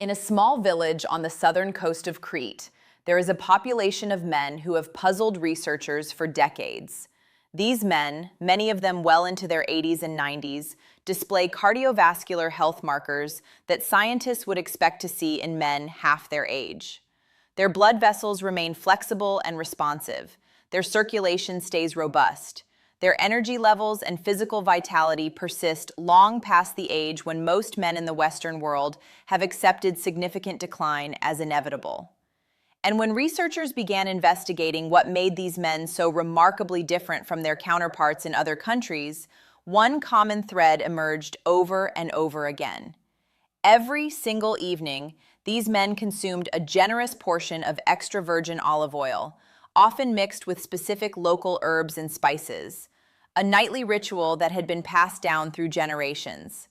In a small village on the southern coast of Crete, there is a population of men who have puzzled researchers for decades. These men, many of them well into their 80s and 90s, display cardiovascular health markers that scientists would expect to see in men half their age. Their blood vessels remain flexible and responsive. Their circulation stays robust. Their energy levels and physical vitality persist long past the age when most men in the Western world have accepted significant decline as inevitable. And when researchers began investigating what made these men so remarkably different from their counterparts in other countries, one common thread emerged over and over again. Every single evening, these men consumed a generous portion of extra virgin olive oil, often mixed with specific local herbs and spices, a nightly ritual that had been passed down through generations.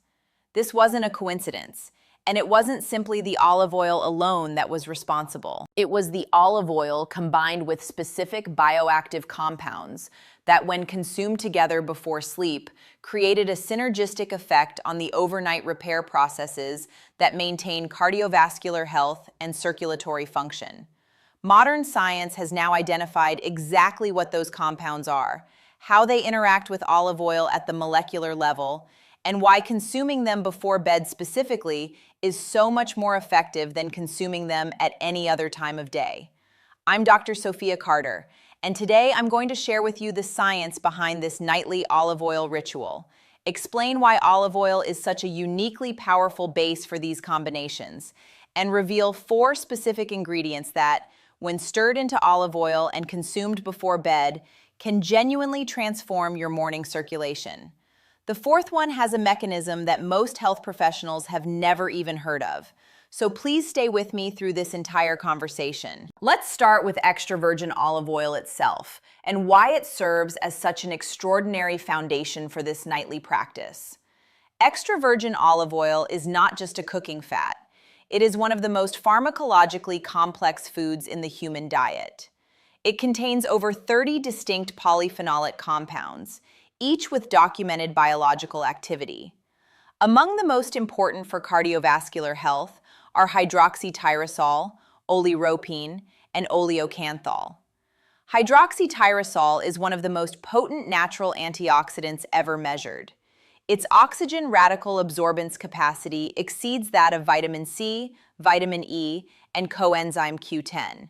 This wasn't a coincidence, and it wasn't simply the olive oil alone that was responsible. It was the olive oil combined with specific bioactive compounds that, when consumed together before sleep, created a synergistic effect on the overnight repair processes that maintain cardiovascular health and circulatory function. Modern science has now identified exactly what those compounds are, how they interact with olive oil at the molecular level, and why consuming them before bed specifically is so much more effective than consuming them at any other time of day. I'm Dr. Sophia Carter, and today I'm going to share with you the science behind this nightly olive oil ritual, explain why olive oil is such a uniquely powerful base for these combinations, and reveal 4 specific ingredients that, when stirred into olive oil and consumed before bed, can genuinely transform your morning circulation. The 4th one has a mechanism that most health professionals have never even heard of. So please stay with me through this entire conversation. Let's start with extra virgin olive oil itself and why it serves as such an extraordinary foundation for this nightly practice. Extra virgin olive oil is not just a cooking fat. It is one of the most pharmacologically complex foods in the human diet. It contains over 30 distinct polyphenolic compounds, each with documented biological activity. Among the most important for cardiovascular health are hydroxytyrosol, oleuropein, and oleocanthal. Hydroxytyrosol is one of the most potent natural antioxidants ever measured. Its oxygen radical absorbance capacity exceeds that of vitamin C, vitamin E, and coenzyme Q10.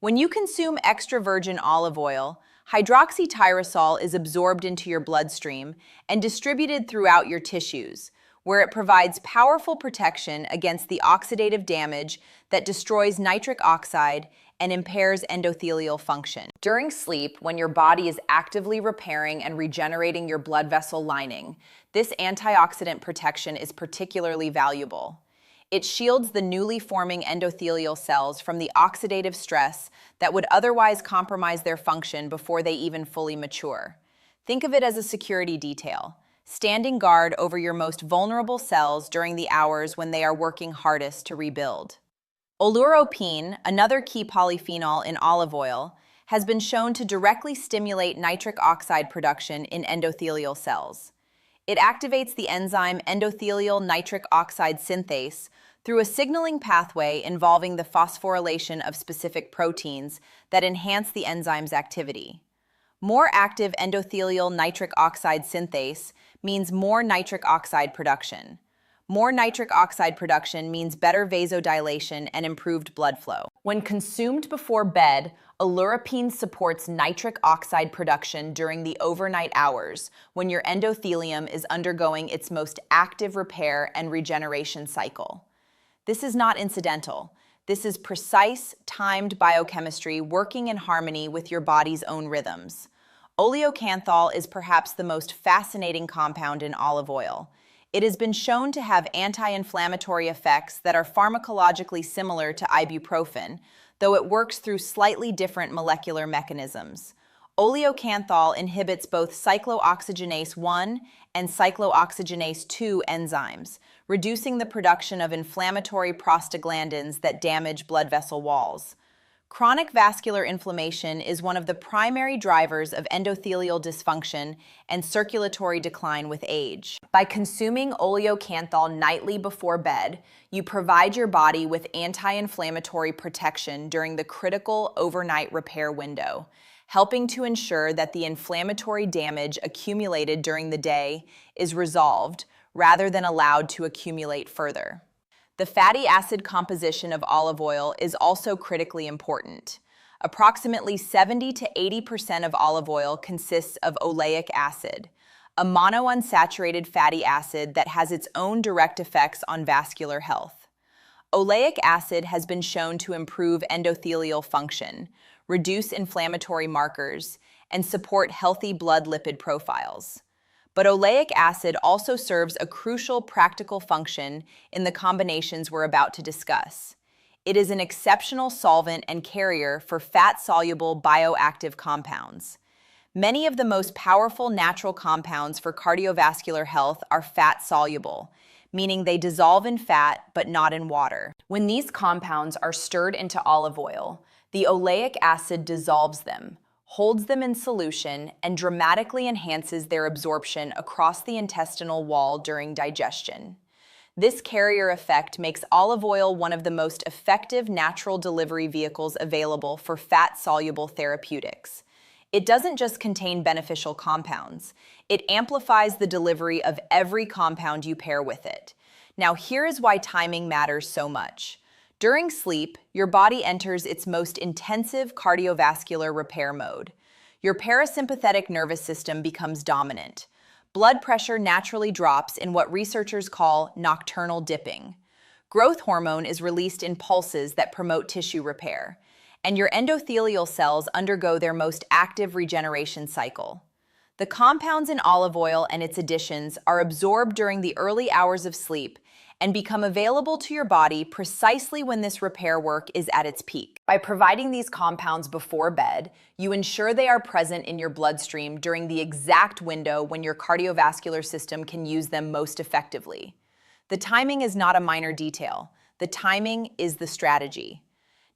When you consume extra virgin olive oil, hydroxytyrosol is absorbed into your bloodstream and distributed throughout your tissues, where it provides powerful protection against the oxidative damage that destroys nitric oxide and impairs endothelial function. During sleep, when your body is actively repairing and regenerating your blood vessel lining, this antioxidant protection is particularly valuable. It shields the newly forming endothelial cells from the oxidative stress that would otherwise compromise their function before they even fully mature. Think of it as a security detail, standing guard over your most vulnerable cells during the hours when they are working hardest to rebuild. Oleuropein, another key polyphenol in olive oil, has been shown to directly stimulate nitric oxide production in endothelial cells. It activates the enzyme endothelial nitric oxide synthase through a signaling pathway involving the phosphorylation of specific proteins that enhance the enzyme's activity. More active endothelial nitric oxide synthase means more nitric oxide production. More nitric oxide production means better vasodilation and improved blood flow. When consumed before bed, oleuropein supports nitric oxide production during the overnight hours when your endothelium is undergoing its most active repair and regeneration cycle. This is not incidental. This is precise, timed biochemistry working in harmony with your body's own rhythms. Oleocanthal is perhaps the most fascinating compound in olive oil. It has been shown to have anti-inflammatory effects that are pharmacologically similar to ibuprofen, though it works through slightly different molecular mechanisms. Oleocanthal inhibits both cyclooxygenase 1 and cyclooxygenase 2 enzymes, reducing the production of inflammatory prostaglandins that damage blood vessel walls. Chronic vascular inflammation is one of the primary drivers of endothelial dysfunction and circulatory decline with age. By consuming oleocanthal nightly before bed, you provide your body with anti-inflammatory protection during the critical overnight repair window, helping to ensure that the inflammatory damage accumulated during the day is resolved rather than allowed to accumulate further. The fatty acid composition of olive oil is also critically important. Approximately 70 to 80% of olive oil consists of oleic acid, a monounsaturated fatty acid that has its own direct effects on vascular health. Oleic acid has been shown to improve endothelial function, reduce inflammatory markers, and support healthy blood lipid profiles. But oleic acid also serves a crucial practical function in the combinations we're about to discuss. It is an exceptional solvent and carrier for fat-soluble bioactive compounds. Many of the most powerful natural compounds for cardiovascular health are fat-soluble, meaning they dissolve in fat but not in water. When these compounds are stirred into olive oil, the oleic acid dissolves them, holds them in solution, and dramatically enhances their absorption across the intestinal wall during digestion. This carrier effect makes olive oil one of the most effective natural delivery vehicles available for fat-soluble therapeutics. It doesn't just contain beneficial compounds, it amplifies the delivery of every compound you pair with it. Now, here is why timing matters so much. During sleep, your body enters its most intensive cardiovascular repair mode. Your parasympathetic nervous system becomes dominant. Blood pressure naturally drops in what researchers call nocturnal dipping. Growth hormone is released in pulses that promote tissue repair, and your endothelial cells undergo their most active regeneration cycle. The compounds in olive oil and its additions are absorbed during the early hours of sleep and become available to your body precisely when this repair work is at its peak. By providing these compounds before bed, you ensure they are present in your bloodstream during the exact window when your cardiovascular system can use them most effectively. The timing is not a minor detail. The timing is the strategy.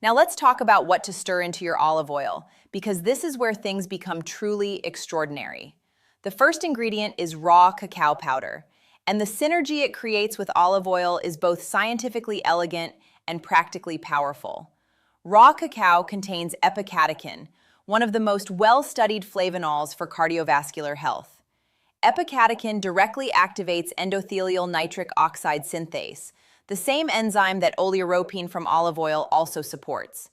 Now let's talk about what to stir into your olive oil, because this is where things become truly extraordinary. The first ingredient is raw cacao powder, and the synergy it creates with olive oil is both scientifically elegant and practically powerful. Raw cacao contains epicatechin, one of the most well-studied flavonols for cardiovascular health. Epicatechin directly activates endothelial nitric oxide synthase, the same enzyme that oleuropein from olive oil also supports.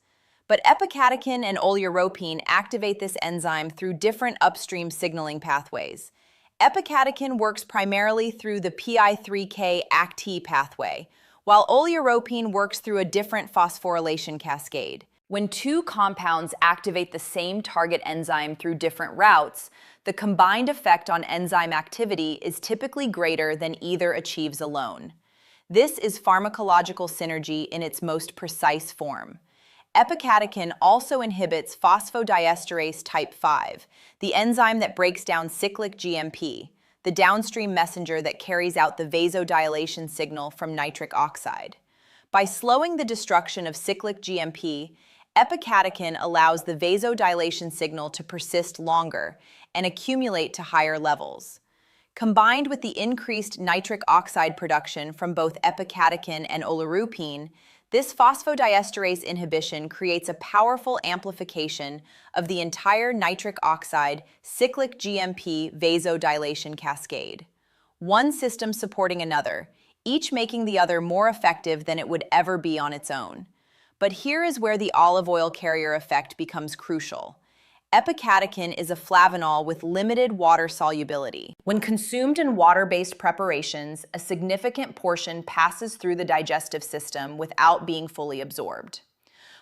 But epicatechin and oleuropein activate this enzyme through different upstream signaling pathways. Epicatechin works primarily through the PI3K-ACT pathway, while oleuropein works through a different phosphorylation cascade. When two compounds activate the same target enzyme through different routes, the combined effect on enzyme activity is typically greater than either achieves alone. This is pharmacological synergy in its most precise form. Epicatechin also inhibits phosphodiesterase type 5, the enzyme that breaks down cyclic GMP, the downstream messenger that carries out the vasodilation signal from nitric oxide. By slowing the destruction of cyclic GMP, epicatechin allows the vasodilation signal to persist longer and accumulate to higher levels. Combined with the increased nitric oxide production from both epicatechin and oleuropein, this phosphodiesterase inhibition creates a powerful amplification of the entire nitric oxide cyclic GMP vasodilation cascade. One system supporting another, each making the other more effective than it would ever be on its own. But here is where the olive oil carrier effect becomes crucial. Epicatechin is a flavanol with limited water solubility. When consumed in water-based preparations, a significant portion passes through the digestive system without being fully absorbed.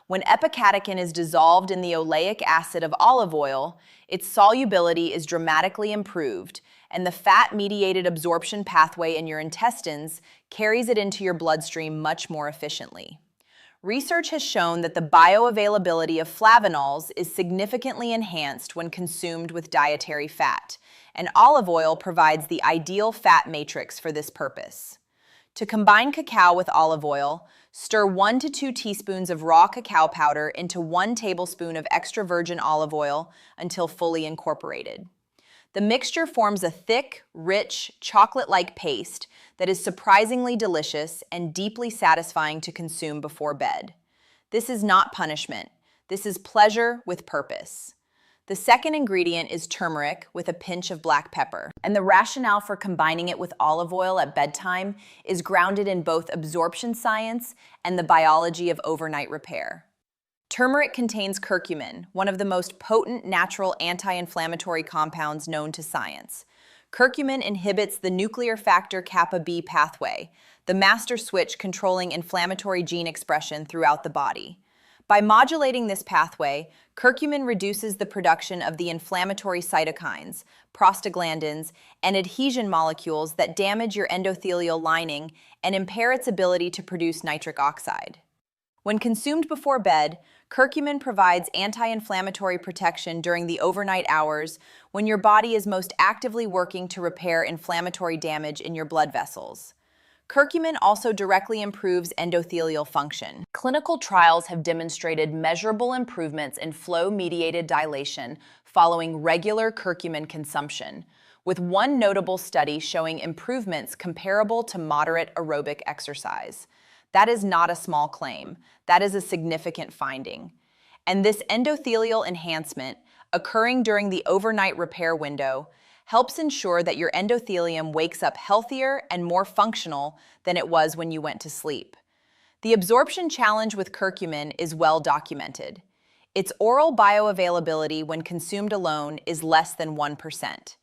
When epicatechin is dissolved in the oleic acid of olive oil, its solubility is dramatically improved, and the fat-mediated absorption pathway in your intestines carries it into your bloodstream much more efficiently. Research has shown that the bioavailability of flavanols is significantly enhanced when consumed with dietary fat, and olive oil provides the ideal fat matrix for this purpose. To combine cacao with olive oil, Stir 1 to 2 teaspoons of raw cacao powder into 1 tablespoon of extra virgin olive oil until fully incorporated. The mixture forms a thick, rich, chocolate-like paste that is surprisingly delicious and deeply satisfying to consume before bed. This is not punishment. This is pleasure with purpose. The second ingredient is turmeric with a pinch of black pepper. And the rationale for combining it with olive oil at bedtime is grounded in both absorption science and the biology of overnight repair. Turmeric contains curcumin, one of the most potent natural anti-inflammatory compounds known to science. Curcumin inhibits the nuclear factor kappa B pathway, the master switch controlling inflammatory gene expression throughout the body. By modulating this pathway, curcumin reduces the production of the inflammatory cytokines, prostaglandins, and adhesion molecules that damage your endothelial lining and impair its ability to produce nitric oxide. When consumed before bed, curcumin provides anti-inflammatory protection during the overnight hours when your body is most actively working to repair inflammatory damage in your blood vessels. Curcumin also directly improves endothelial function. Clinical trials have demonstrated measurable improvements in flow-mediated dilation following regular curcumin consumption, with one notable study showing improvements comparable to moderate aerobic exercise. That is not a small claim. That is a significant finding. And this endothelial enhancement, occurring during the overnight repair window, helps ensure that your endothelium wakes up healthier and more functional than it was when you went to sleep. The absorption challenge with curcumin is well documented. Its oral bioavailability when consumed alone is less than 1%.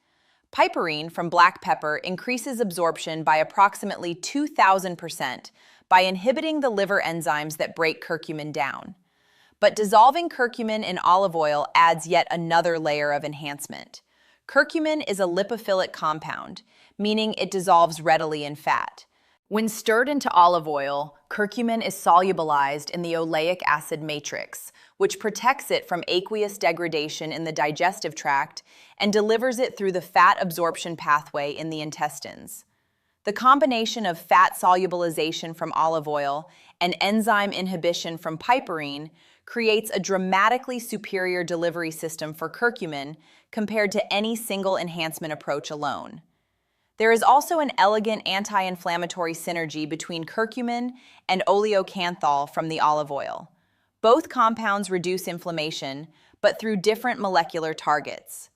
Piperine from black pepper increases absorption by approximately 2,000% by inhibiting the liver enzymes that break curcumin down. But dissolving curcumin in olive oil adds yet another layer of enhancement. Curcumin is a lipophilic compound, meaning it dissolves readily in fat. When stirred into olive oil, curcumin is solubilized in the oleic acid matrix, which protects it from aqueous degradation in the digestive tract and delivers it through the fat absorption pathway in the intestines. The combination of fat solubilization from olive oil and enzyme inhibition from piperine creates a dramatically superior delivery system for curcumin compared to any single enhancement approach alone. There is also an elegant anti-inflammatory synergy between curcumin and oleocanthal from the olive oil. Both compounds reduce inflammation, but through different molecular targets.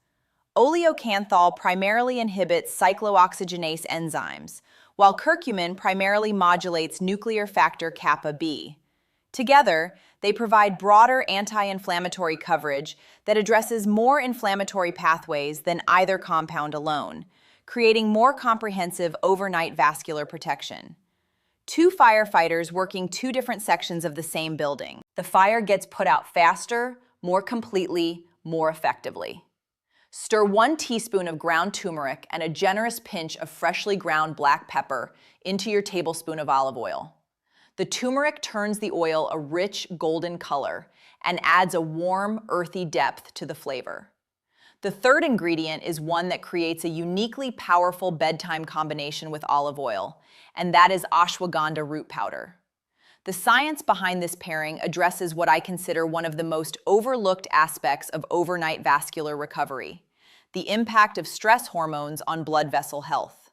Oleocanthal primarily inhibits cyclooxygenase enzymes, while curcumin primarily modulates nuclear factor kappa B. Together, they provide broader anti-inflammatory coverage that addresses more inflammatory pathways than either compound alone, creating more comprehensive overnight vascular protection. Two firefighters working two different sections of the same building. The fire gets put out faster, more completely, more effectively. Stir 1 teaspoon of ground turmeric and a generous pinch of freshly ground black pepper into your tablespoon of olive oil. The turmeric turns the oil a rich golden color and adds a warm, earthy depth to the flavor. The third ingredient is one that creates a uniquely powerful bedtime combination with olive oil, and that is ashwagandha root powder. The science behind this pairing addresses what I consider one of the most overlooked aspects of overnight vascular recovery: the impact of stress hormones on blood vessel health.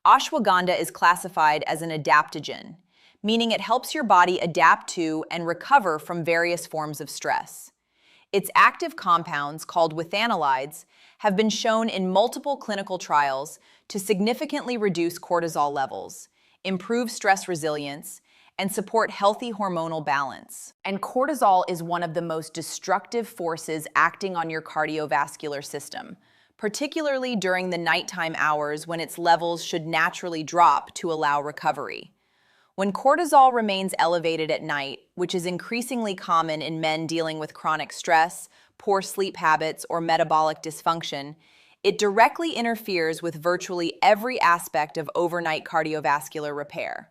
Ashwagandha is classified as an adaptogen, meaning it helps your body adapt to and recover from various forms of stress. Its active compounds, called withanolides, have been shown in multiple clinical trials to significantly reduce cortisol levels, improve stress resilience, and support healthy hormonal balance. And cortisol is one of the most destructive forces acting on your cardiovascular system, particularly during the nighttime hours when its levels should naturally drop to allow recovery. When cortisol remains elevated at night, which is increasingly common in men dealing with chronic stress, poor sleep habits, or metabolic dysfunction, it directly interferes with virtually every aspect of overnight cardiovascular repair.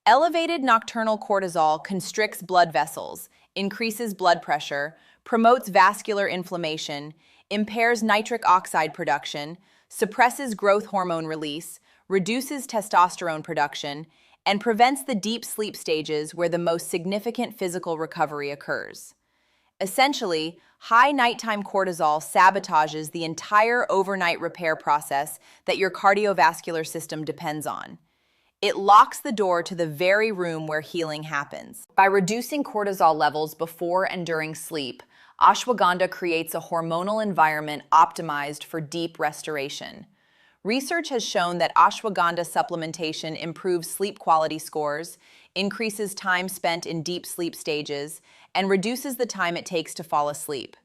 Elevated nocturnal cortisol constricts blood vessels, increases blood pressure, promotes vascular inflammation, impairs nitric oxide production, suppresses growth hormone release, reduces testosterone production, and prevents the deep sleep stages where the most significant physical recovery occurs. Essentially, high nighttime cortisol sabotages the entire overnight repair process that your cardiovascular system depends on. It locks the door to the very room where healing happens. By reducing cortisol levels before and during sleep, ashwagandha creates a hormonal environment optimized for deep restoration. Research has shown that ashwagandha supplementation improves sleep quality scores, increases time spent in deep sleep stages, and reduces the time it takes to fall asleep.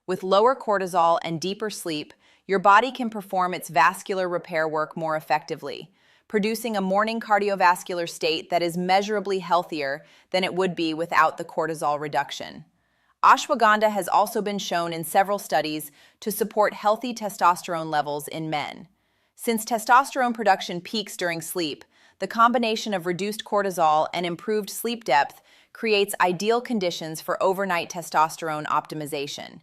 With lower cortisol and deeper sleep, your body can perform its vascular repair work more effectively, producing a morning cardiovascular state that is measurably healthier than it would be without the cortisol reduction. Ashwagandha has also been shown in several studies to support healthy testosterone levels in men. Since testosterone production peaks during sleep, the combination of reduced cortisol and improved sleep depth creates ideal conditions for overnight testosterone optimization.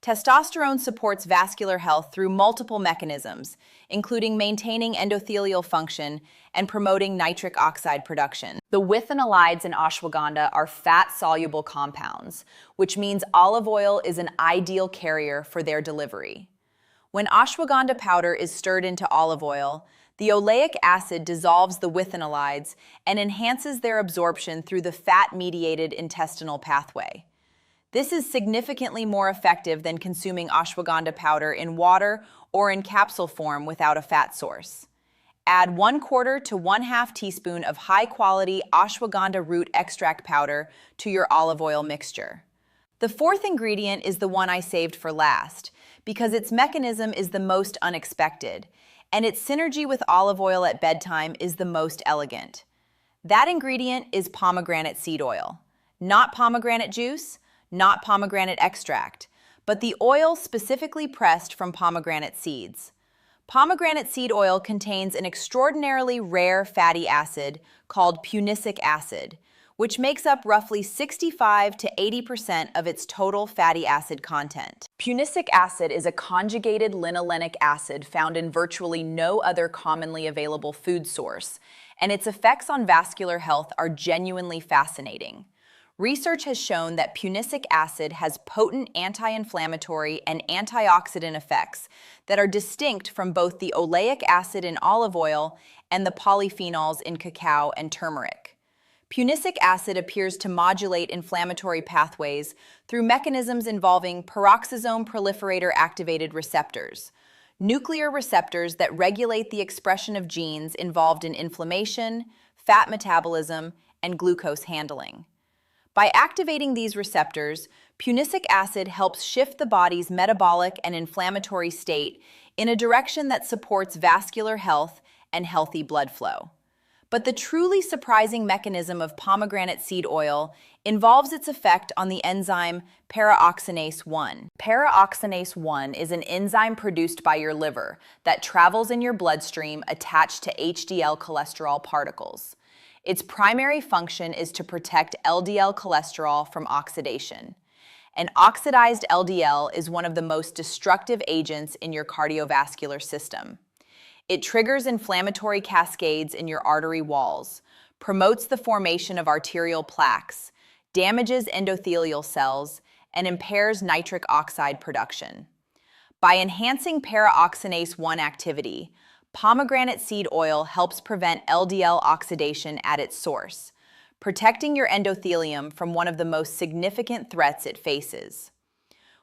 Testosterone supports vascular health through multiple mechanisms, including maintaining endothelial function and promoting nitric oxide production. The withanolides in ashwagandha are fat-soluble compounds, which means olive oil is an ideal carrier for their delivery. When ashwagandha powder is stirred into olive oil, the oleic acid dissolves the withanolides and enhances their absorption through the fat-mediated intestinal pathway. This is significantly more effective than consuming ashwagandha powder in water or in capsule form without a fat source. Add 1/4 to 1/2 teaspoon of high-quality ashwagandha root extract powder to your olive oil mixture. The fourth ingredient is the one I saved for last, because its mechanism is the most unexpected, and its synergy with olive oil at bedtime is the most elegant. That ingredient is pomegranate seed oil. Not pomegranate juice, not pomegranate extract, but the oil specifically pressed from pomegranate seeds. Pomegranate seed oil contains an extraordinarily rare fatty acid called punicic acid, which makes up roughly 65 to 80% of its total fatty acid content. Punicic acid is a conjugated linolenic acid found in virtually no other commonly available food source, and its effects on vascular health are genuinely fascinating. Research has shown that punicic acid has potent anti-inflammatory and antioxidant effects that are distinct from both the oleic acid in olive oil and the polyphenols in cacao and turmeric. Punicic acid appears to modulate inflammatory pathways through mechanisms involving peroxisome proliferator activated receptors, nuclear receptors that regulate the expression of genes involved in inflammation, fat metabolism, and glucose handling. By activating these receptors, punicic acid helps shift the body's metabolic and inflammatory state in a direction that supports vascular health and healthy blood flow. But the truly surprising mechanism of pomegranate seed oil involves its effect on the enzyme paraoxinase 1. Paraoxinase 1 is an enzyme produced by your liver that travels in your bloodstream attached to HDL cholesterol particles. Its primary function is to protect LDL cholesterol from oxidation. And oxidized LDL is one of the most destructive agents in your cardiovascular system. It triggers inflammatory cascades in your artery walls, promotes the formation of arterial plaques, damages endothelial cells, and impairs nitric oxide production. By enhancing paraoxinase 1 activity, pomegranate seed oil helps prevent LDL oxidation at its source, protecting your endothelium from one of the most significant threats it faces.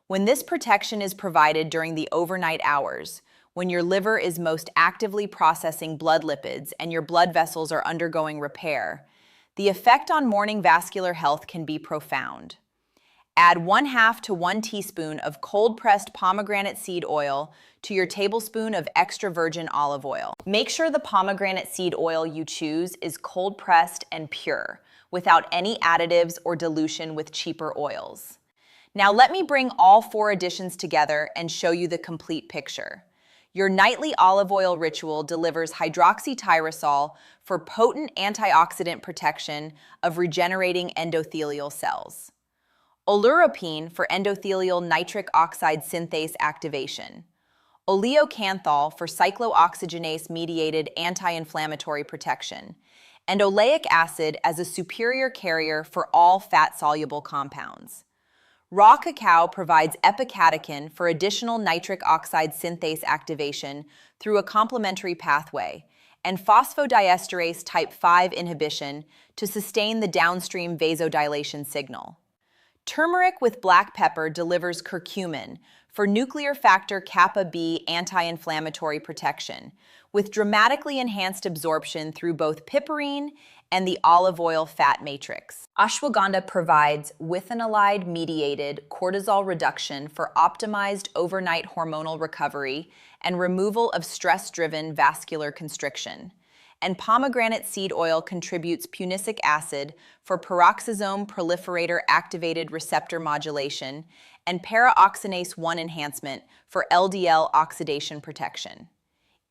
When this protection is provided during the overnight hours, when your liver is most actively processing blood lipids and your blood vessels are undergoing repair, the effect on morning vascular health can be profound. Add 1/2 to 1 teaspoon of cold-pressed pomegranate seed oil to your tablespoon of extra virgin olive oil. Make sure the pomegranate seed oil you choose is cold-pressed and pure, without any additives or dilution with cheaper oils. Now let me bring all 4 additions together and show you the complete picture. Your nightly olive oil ritual delivers hydroxytyrosol for potent antioxidant protection of regenerating endothelial cells, oleuropein for endothelial nitric oxide synthase activation, oleocanthal for cyclooxygenase-mediated anti-inflammatory protection, and oleic acid as a superior carrier for all fat-soluble compounds. Raw cacao provides epicatechin for additional nitric oxide synthase activation through a complementary pathway, and phosphodiesterase type 5 inhibition to sustain the downstream vasodilation signal. Turmeric with black pepper delivers curcumin for nuclear factor kappa B anti-inflammatory protection, with dramatically enhanced absorption through both piperine and the olive oil fat matrix. Ashwagandha provides withanolide-mediated cortisol reduction for optimized overnight hormonal recovery and removal of stress-driven vascular constriction. And pomegranate seed oil contributes punicic acid for peroxisome proliferator activated receptor modulation and paraoxinase 1 enhancement for LDL oxidation protection.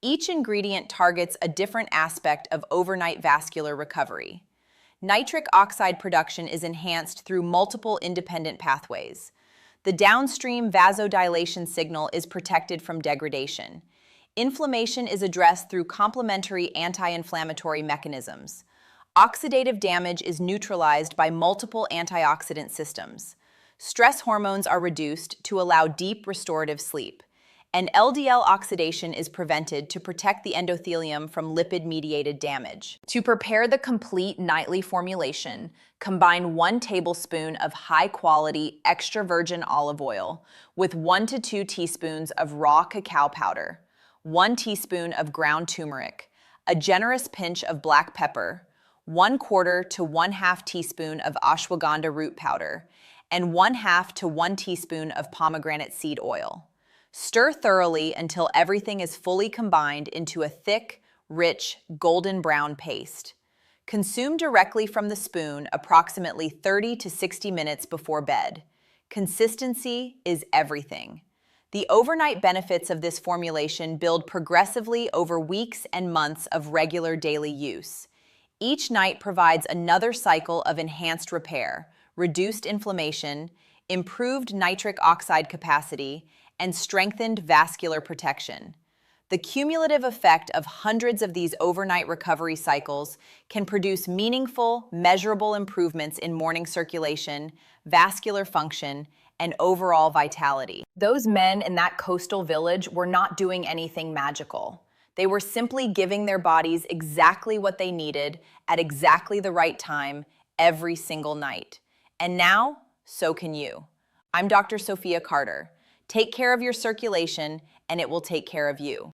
Each ingredient targets a different aspect of overnight vascular recovery. Nitric oxide production is enhanced through multiple independent pathways. The downstream vasodilation signal is protected from degradation. Inflammation is addressed through complementary anti-inflammatory mechanisms. Oxidative damage is neutralized by multiple antioxidant systems. Stress hormones are reduced to allow deep restorative sleep. And LDL oxidation is prevented to protect the endothelium from lipid-mediated damage. To prepare the complete nightly formulation, combine 1 tablespoon of high-quality extra virgin olive oil with 1 to 2 teaspoons of raw cacao powder, 1 teaspoon of ground turmeric, a generous pinch of black pepper, 1/4 to 1/2 teaspoon of ashwagandha root powder, and 1/2 to 1 teaspoon of pomegranate seed oil. Stir thoroughly until everything is fully combined into a thick, rich, golden brown paste. Consume directly from the spoon approximately 30 to 60 minutes before bed. Consistency is everything. The overnight benefits of this formulation build progressively over weeks and months of regular daily use. Each night provides another cycle of enhanced repair, reduced inflammation, improved nitric oxide capacity, and strengthened vascular protection. The cumulative effect of hundreds of these overnight recovery cycles can produce meaningful, measurable improvements in morning circulation, vascular function, and overall vitality. Those men in that coastal village were not doing anything magical. They were simply giving their bodies exactly what they needed at exactly the right time every single night. And now, so can you. I'm Dr. Sophia Carter. Take care of your circulation, and it will take care of you.